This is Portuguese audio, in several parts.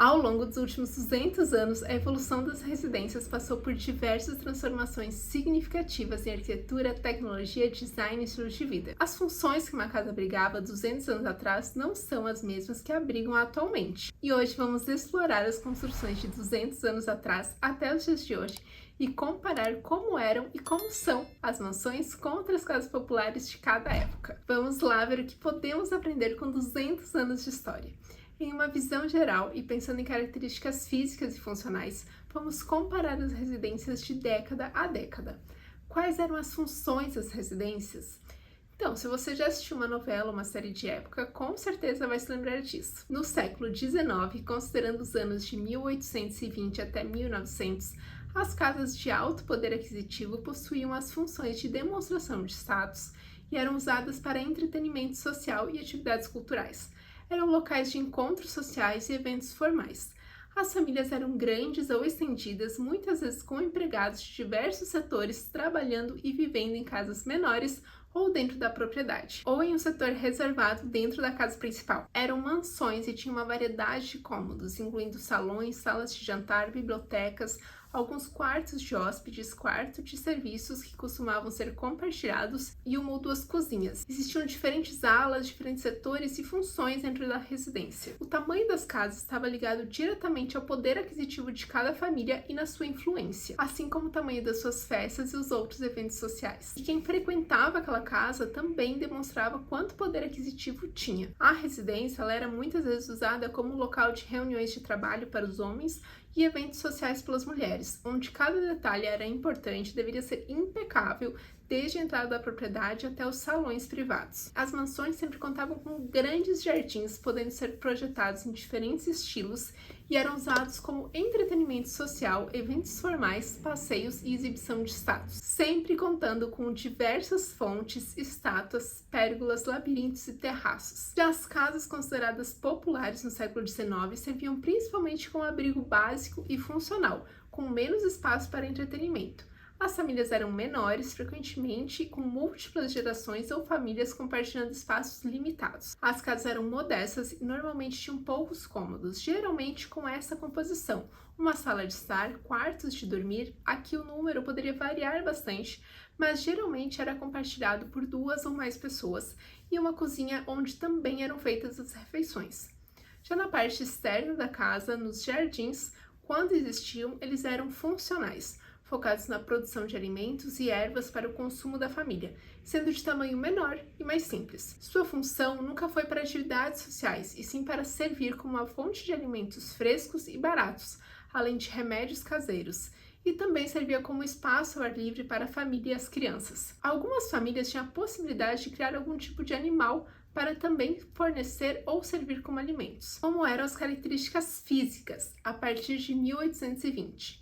Ao longo dos últimos 200 anos, a evolução das residências passou por diversas transformações significativas em arquitetura, tecnologia, design e estilo de vida. As funções que uma casa abrigava 200 anos atrás não são as mesmas que abrigam atualmente. E hoje vamos explorar as construções de 200 anos atrás até os dias de hoje e comparar como eram e como são as mansões com outras casas populares de cada época. Vamos lá ver o que podemos aprender com 200 anos de história. Em uma visão geral e pensando em características físicas e funcionais, vamos comparar as residências de década a década. Quais eram as funções das residências? Então, se você já assistiu uma novela, uma série de época, com certeza vai se lembrar disso. No século XIX, considerando os anos de 1820 até 1900, as casas de alto poder aquisitivo possuíam as funções de demonstração de status e eram usadas para entretenimento social e atividades culturais. Eram locais de encontros sociais e eventos formais. As famílias eram grandes ou estendidas, muitas vezes com empregados de diversos setores trabalhando e vivendo em casas menores ou dentro da propriedade, ou em um setor reservado dentro da casa principal. Eram mansões e tinham uma variedade de cômodos, incluindo salões, salas de jantar, bibliotecas, alguns quartos de hóspedes, quartos de serviços que costumavam ser compartilhados e uma ou duas cozinhas. Existiam diferentes alas, diferentes setores e funções dentro da residência. O tamanho das casas estava ligado diretamente ao poder aquisitivo de cada família e na sua influência, assim como o tamanho das suas festas e os outros eventos sociais. E quem frequentava aquela casa também demonstrava quanto poder aquisitivo tinha. A residência ela era muitas vezes usada como local de reuniões de trabalho para os homens e eventos sociais pelas mulheres, onde cada detalhe era importante, deveria ser impecável, desde a entrada da propriedade até os salões privados. As mansões sempre contavam com grandes jardins, podendo ser projetados em diferentes estilos e eram usados como entretenimento social, eventos formais, passeios e exibição de status, sempre contando com diversas fontes, estátuas, pérgolas, labirintos e terraços. Já as casas consideradas populares no século XIX serviam principalmente como abrigo básico e funcional, com menos espaço para entretenimento. As famílias eram menores, frequentemente com múltiplas gerações ou famílias compartilhando espaços limitados. As casas eram modestas e normalmente tinham poucos cômodos, geralmente com essa composição: uma sala de estar, quartos de dormir. Aqui o número poderia variar bastante, mas geralmente era compartilhado por duas ou mais pessoas, e uma cozinha onde também eram feitas as refeições. Já na parte externa da casa, nos jardins, quando existiam, eles eram funcionais, focados na produção de alimentos e ervas para o consumo da família, sendo de tamanho menor e mais simples. Sua função nunca foi para atividades sociais, e sim para servir como uma fonte de alimentos frescos e baratos, além de remédios caseiros, e também servia como espaço ao ar livre para a família e as crianças. Algumas famílias tinham a possibilidade de criar algum tipo de animal para também fornecer ou servir como alimentos. Como eram as características físicas a partir de 1820?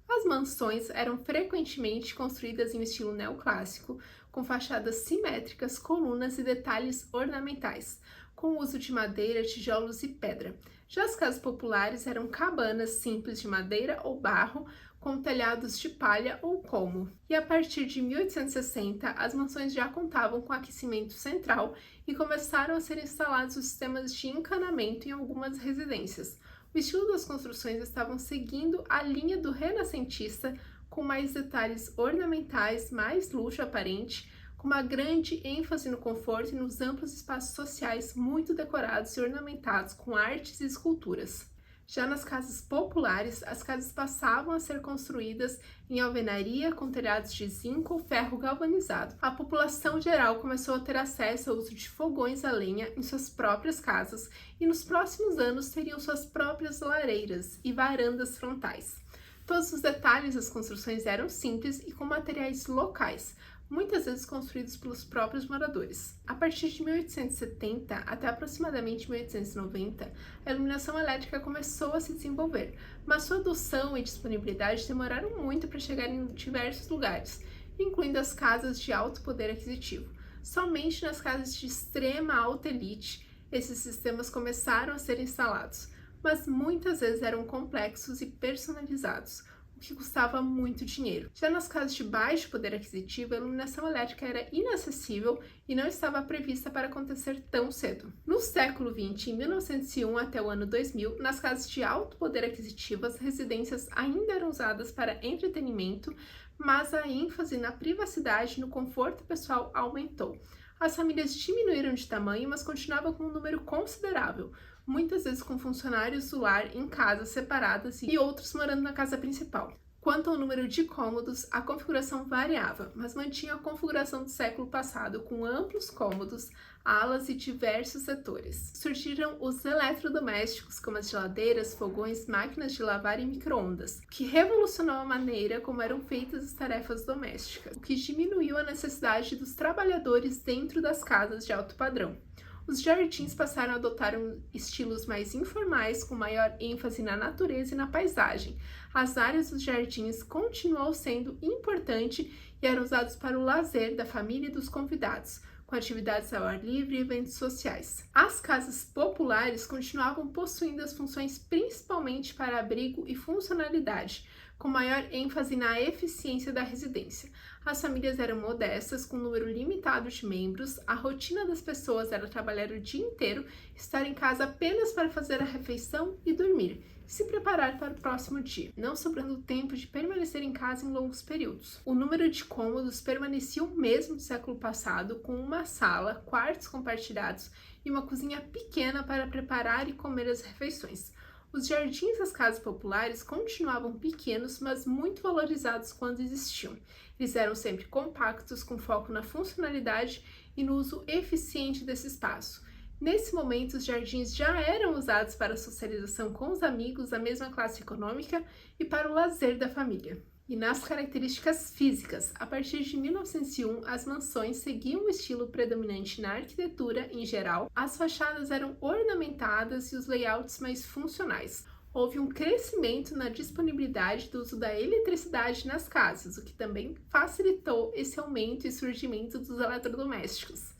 As mansões eram frequentemente construídas em estilo neoclássico, com fachadas simétricas, colunas e detalhes ornamentais, com o uso de madeira, tijolos e pedra. Já as casas populares eram cabanas simples de madeira ou barro, com telhados de palha ou colmo. E a partir de 1860, as mansões já contavam com aquecimento central e começaram a ser instalados os sistemas de encanamento em algumas residências. O estilo das construções estavam seguindo a linha do renascentista, com mais detalhes ornamentais, mais luxo aparente, com uma grande ênfase no conforto e nos amplos espaços sociais muito decorados e ornamentados com artes e esculturas. Já nas casas populares, as casas passavam a ser construídas em alvenaria com telhados de zinco ou ferro galvanizado. A população geral começou a ter acesso ao uso de fogões a lenha em suas próprias casas e nos próximos anos teriam suas próprias lareiras e varandas frontais. Todos os detalhes das construções eram simples e com materiais locais, muitas vezes construídos pelos próprios moradores. A partir de 1870 até aproximadamente 1890, a iluminação elétrica começou a se desenvolver, mas sua adoção e disponibilidade demoraram muito para chegar em diversos lugares, incluindo as casas de alto poder aquisitivo. Somente nas casas de extrema alta elite, esses sistemas começaram a ser instalados, mas muitas vezes eram complexos e personalizados, o que custava muito dinheiro. Já nas casas de baixo poder aquisitivo, a iluminação elétrica era inacessível e não estava prevista para acontecer tão cedo. No século XX, em 1901 até o ano 2000, nas casas de alto poder aquisitivo, as residências ainda eram usadas para entretenimento, mas a ênfase na privacidade e no conforto pessoal aumentou. As famílias diminuíram de tamanho, mas continuavam com um número considerável, muitas vezes com funcionários do lar em casas separadas e outros morando na casa principal. Quanto ao número de cômodos, a configuração variava, mas mantinha a configuração do século passado, com amplos cômodos, alas e diversos setores. Surgiram os eletrodomésticos, como as geladeiras, fogões, máquinas de lavar e micro-ondas, que revolucionou a maneira como eram feitas as tarefas domésticas, o que diminuiu a necessidade dos trabalhadores dentro das casas de alto padrão. Os jardins passaram a adotar estilos mais informais, com maior ênfase na natureza e na paisagem. As áreas dos jardins continuou sendo importante e eram usados para o lazer da família e dos convidados, com atividades ao ar livre e eventos sociais. As casas populares continuavam possuindo as funções principalmente para abrigo e funcionalidade, com maior ênfase na eficiência da residência. As famílias eram modestas, com um número limitado de membros, a rotina das pessoas era trabalhar o dia inteiro, estar em casa apenas para fazer a refeição e dormir, e se preparar para o próximo dia, não sobrando tempo de permanecer em casa em longos períodos. O número de cômodos permanecia o mesmo do século passado, com uma sala, quartos compartilhados e uma cozinha pequena para preparar e comer as refeições. Os jardins das casas populares continuavam pequenos, mas muito valorizados quando existiam. Eles eram sempre compactos, com foco na funcionalidade e no uso eficiente desse espaço. Nesse momento, os jardins já eram usados para a socialização com os amigos da mesma classe econômica e para o lazer da família. E nas características físicas, a partir de 1901, as mansões seguiam o estilo predominante na arquitetura em geral, as fachadas eram ornamentadas e os layouts mais funcionais. Houve um crescimento na disponibilidade do uso da eletricidade nas casas, o que também facilitou esse aumento e surgimento dos eletrodomésticos.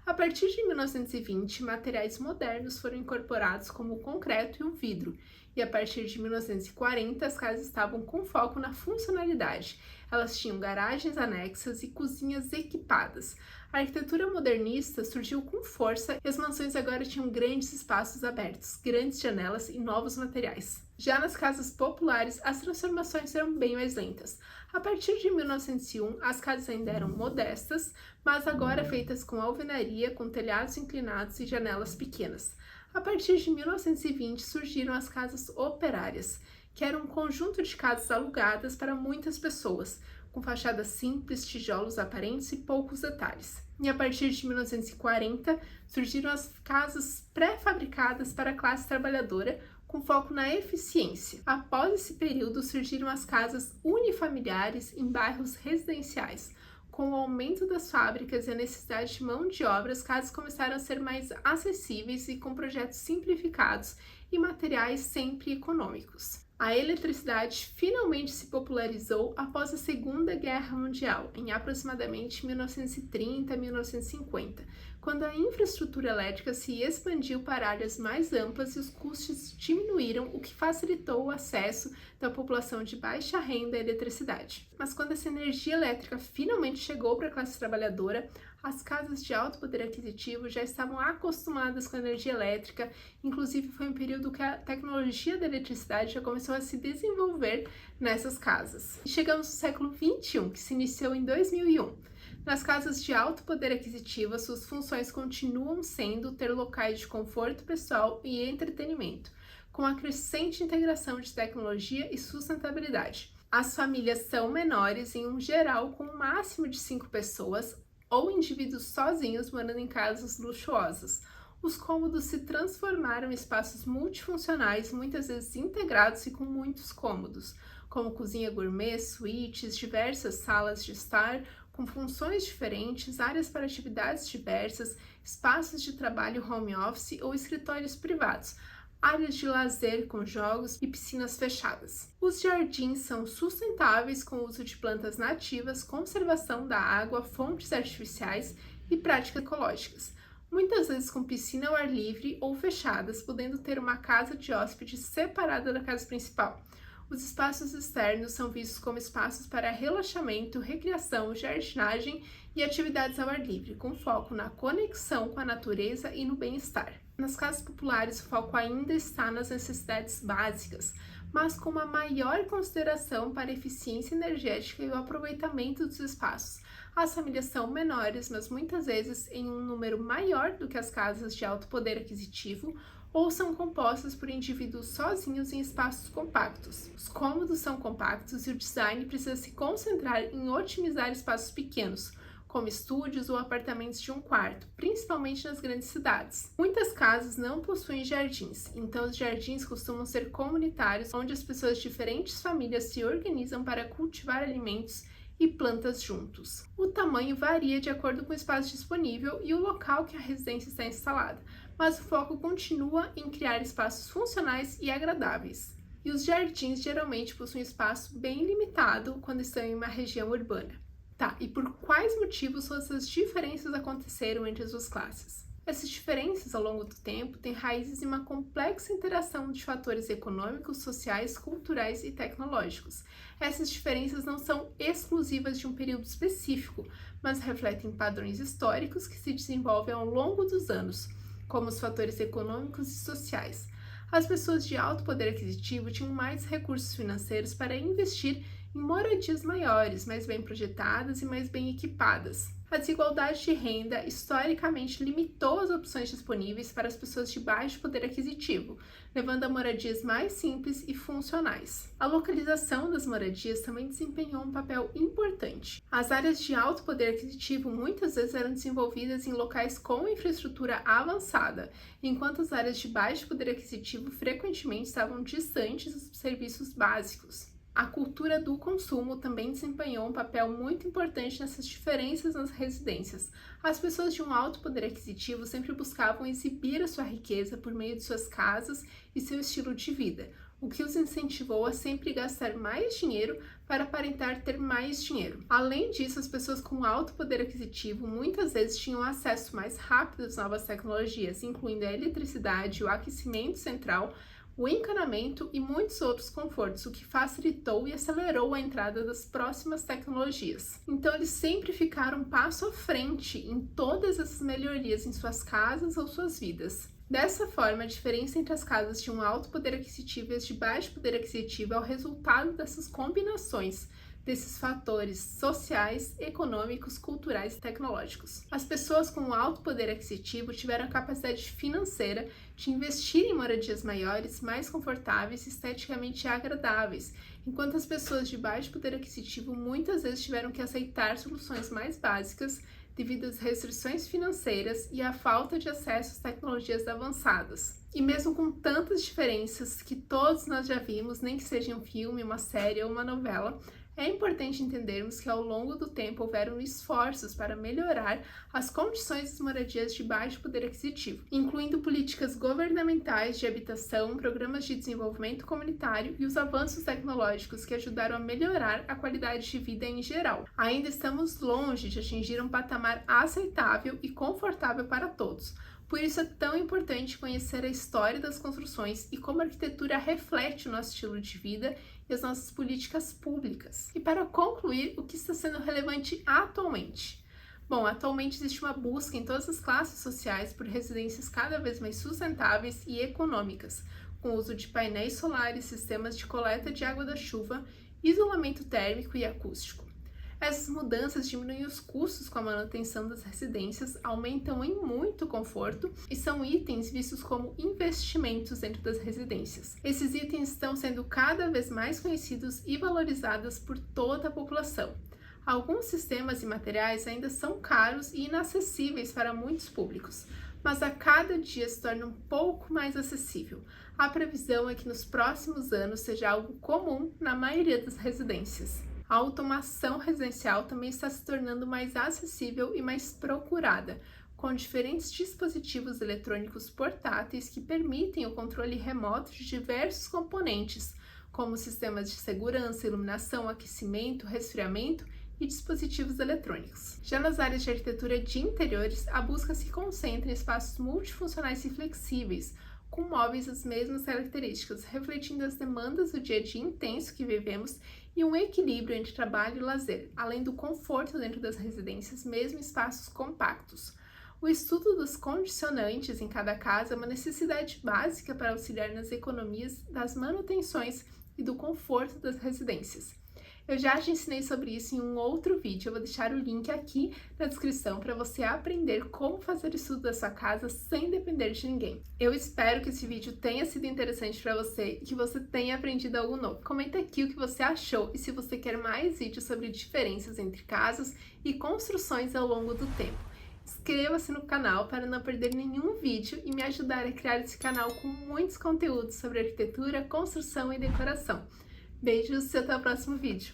A partir de 1920, materiais modernos foram incorporados como o concreto e o vidro, e a partir de 1940 as casas estavam com foco na funcionalidade. Elas tinham garagens anexas e cozinhas equipadas. A arquitetura modernista surgiu com força e as mansões agora tinham grandes espaços abertos, grandes janelas e novos materiais. Já nas casas populares, as transformações eram bem mais lentas. A partir de 1901, as casas ainda eram modestas, mas agora feitas com alvenaria, com telhados inclinados e janelas pequenas. A partir de 1920, surgiram as casas operárias, que eram um conjunto de casas alugadas para muitas pessoas, com fachadas simples, tijolos aparentes e poucos detalhes. E a partir de 1940, surgiram as casas pré-fabricadas para a classe trabalhadora, com foco na eficiência. Após esse período, surgiram as casas unifamiliares em bairros residenciais. Com o aumento das fábricas e a necessidade de mão de obra, as casas começaram a ser mais acessíveis e com projetos simplificados e materiais sempre econômicos. A eletricidade finalmente se popularizou após a Segunda Guerra Mundial, em aproximadamente 1930 a 1950, quando a infraestrutura elétrica se expandiu para áreas mais amplas e os custos diminuíram, o que facilitou o acesso da população de baixa renda à eletricidade. Mas quando essa energia elétrica finalmente chegou para a classe trabalhadora, as casas de alto poder aquisitivo já estavam acostumadas com a energia elétrica, inclusive foi um período que a tecnologia da eletricidade já começou a se desenvolver nessas casas. E chegamos no século XXI, que se iniciou em 2001. Nas casas de alto poder aquisitivo, suas funções continuam sendo ter locais de conforto pessoal e entretenimento, com a crescente integração de tecnologia e sustentabilidade. As famílias são menores, em geral com um máximo de 5 pessoas, ou indivíduos sozinhos morando em casas luxuosas. Os cômodos se transformaram em espaços multifuncionais, muitas vezes integrados e com muitos cômodos, como cozinha gourmet, suítes, diversas salas de estar, com funções diferentes, áreas para atividades diversas, espaços de trabalho home office ou escritórios privados, áreas de lazer com jogos e piscinas fechadas. Os jardins são sustentáveis com o uso de plantas nativas, conservação da água, fontes artificiais e práticas ecológicas, muitas vezes com piscina ao ar livre ou fechadas, podendo ter uma casa de hóspedes separada da casa principal. Os espaços externos são vistos como espaços para relaxamento, recreação, jardinagem e atividades ao ar livre, com foco na conexão com a natureza e no bem-estar. Nas casas populares, o foco ainda está nas necessidades básicas, mas com uma maior consideração para a eficiência energética e o aproveitamento dos espaços. As famílias são menores, mas muitas vezes em um número maior do que as casas de alto poder aquisitivo, ou são compostas por indivíduos sozinhos em espaços compactos. Os cômodos são compactos e o design precisa se concentrar em otimizar espaços pequenos, como estúdios ou apartamentos de um quarto, principalmente nas grandes cidades. Muitas casas não possuem jardins, então os jardins costumam ser comunitários, onde as pessoas de diferentes famílias se organizam para cultivar alimentos e plantas juntos. O tamanho varia de acordo com o espaço disponível e o local que a residência está instalada, mas o foco continua em criar espaços funcionais e agradáveis. E os jardins geralmente possuem espaço bem limitado quando estão em uma região urbana. Tá, e por quais motivos essas diferenças aconteceram entre as duas classes? Essas diferenças ao longo do tempo têm raízes em uma complexa interação de fatores econômicos, sociais, culturais e tecnológicos. Essas diferenças não são exclusivas de um período específico, mas refletem padrões históricos que se desenvolvem ao longo dos anos, como os fatores econômicos e sociais. As pessoas de alto poder aquisitivo tinham mais recursos financeiros para investir em moradias maiores, mais bem projetadas e mais bem equipadas. A desigualdade de renda historicamente limitou as opções disponíveis para as pessoas de baixo poder aquisitivo, levando a moradias mais simples e funcionais. A localização das moradias também desempenhou um papel importante. As áreas de alto poder aquisitivo muitas vezes eram desenvolvidas em locais com infraestrutura avançada, enquanto as áreas de baixo poder aquisitivo frequentemente estavam distantes dos serviços básicos. A cultura do consumo também desempenhou um papel muito importante nessas diferenças nas residências. As pessoas de um alto poder aquisitivo sempre buscavam exibir a sua riqueza por meio de suas casas e seu estilo de vida, o que os incentivou a sempre gastar mais dinheiro para aparentar ter mais dinheiro. Além disso, as pessoas com alto poder aquisitivo muitas vezes tinham acesso mais rápido às novas tecnologias, incluindo a eletricidade, o aquecimento central, o encanamento e muitos outros confortos, o que facilitou e acelerou a entrada das próximas tecnologias. Então, eles sempre ficaram um passo à frente em todas essas melhorias em suas casas ou suas vidas. Dessa forma, a diferença entre as casas de um alto poder aquisitivo e as de baixo poder aquisitivo é o resultado dessas combinações desses fatores sociais, econômicos, culturais e tecnológicos. As pessoas com alto poder aquisitivo tiveram a capacidade financeira de investir em moradias maiores, mais confortáveis e esteticamente agradáveis, enquanto as pessoas de baixo poder aquisitivo muitas vezes tiveram que aceitar soluções mais básicas devido às restrições financeiras e à falta de acesso às tecnologias avançadas. E mesmo com tantas diferenças que todos nós já vimos, nem que seja um filme, uma série ou uma novela, é importante entendermos que ao longo do tempo houveram esforços para melhorar as condições das moradias de baixo poder aquisitivo, incluindo políticas governamentais de habitação, programas de desenvolvimento comunitário e os avanços tecnológicos que ajudaram a melhorar a qualidade de vida em geral. Ainda estamos longe de atingir um patamar aceitável e confortável para todos. Por isso é tão importante conhecer a história das construções e como a arquitetura reflete o nosso estilo de vida e as nossas políticas públicas. E para concluir, o que está sendo relevante atualmente? Bom, atualmente existe uma busca em todas as classes sociais por residências cada vez mais sustentáveis e econômicas, com o uso de painéis solares, sistemas de coleta de água da chuva, isolamento térmico e acústico. Essas mudanças diminuem os custos com a manutenção das residências, aumentam em muito o conforto e são itens vistos como investimentos dentro das residências. Esses itens estão sendo cada vez mais conhecidos e valorizados por toda a população. Alguns sistemas e materiais ainda são caros e inacessíveis para muitos públicos, mas a cada dia se torna um pouco mais acessível. A previsão é que nos próximos anos seja algo comum na maioria das residências. A automação residencial também está se tornando mais acessível e mais procurada, com diferentes dispositivos eletrônicos portáteis que permitem o controle remoto de diversos componentes, como sistemas de segurança, iluminação, aquecimento, resfriamento e dispositivos eletrônicos. Já nas áreas de arquitetura de interiores, a busca se concentra em espaços multifuncionais e flexíveis, com móveis das mesmas características, refletindo as demandas do dia a dia intenso que vivemos e um equilíbrio entre trabalho e lazer, além do conforto dentro das residências, mesmo em espaços compactos. O estudo dos condicionantes em cada casa é uma necessidade básica para auxiliar nas economias das manutenções e do conforto das residências. Eu já te ensinei sobre isso em um outro vídeo, eu vou deixar o link aqui na descrição para você aprender como fazer o estudo da sua casa sem depender de ninguém. Eu espero que esse vídeo tenha sido interessante para você e que você tenha aprendido algo novo. Comenta aqui o que você achou e se você quer mais vídeos sobre diferenças entre casas e construções ao longo do tempo. Inscreva-se no canal para não perder nenhum vídeo e me ajudar a criar esse canal com muitos conteúdos sobre arquitetura, construção e decoração. Beijos e até o próximo vídeo!